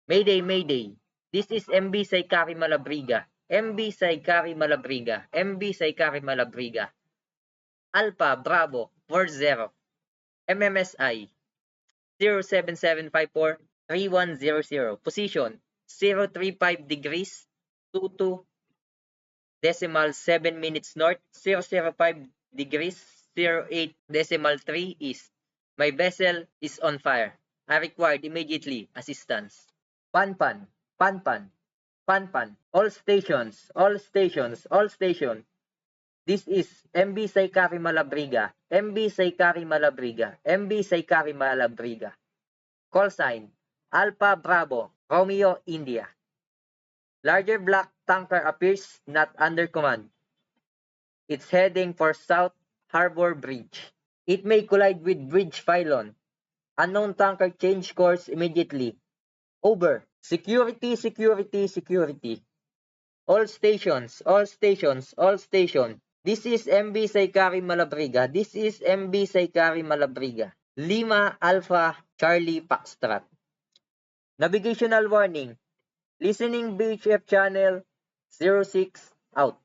Mayday, Mayday. This is MB Saikari Malabriga. MB Saikari Malabriga. MB Saikari Malabriga. Alpha Bravo 40. MMSI 07754-3100. Position 035 degrees 22 decimal 7 minutes north, 005 degrees 08 decimal 3 east. My vessel is on fire. I required immediately assistance. Panpan, Panpan, Panpan. All stations, all stations, all station. This is MB Saikari Malabriga. MB Saikari Malabriga. MB Saikari Malabriga. Call sign, Alpha Bravo, Romeo, India. Larger black tanker appears not under command. It's heading for South Harbor Bridge. It may collide with bridge pylon. Unknown tanker change course immediately. Over. Security, security, security. All stations, all stations, all station. This is MB Saikari Malabriga. This is MB Saikari Malabriga. Lima Alpha Charlie Foxtrot. Navigational warning. Listening VHF channel 06 out.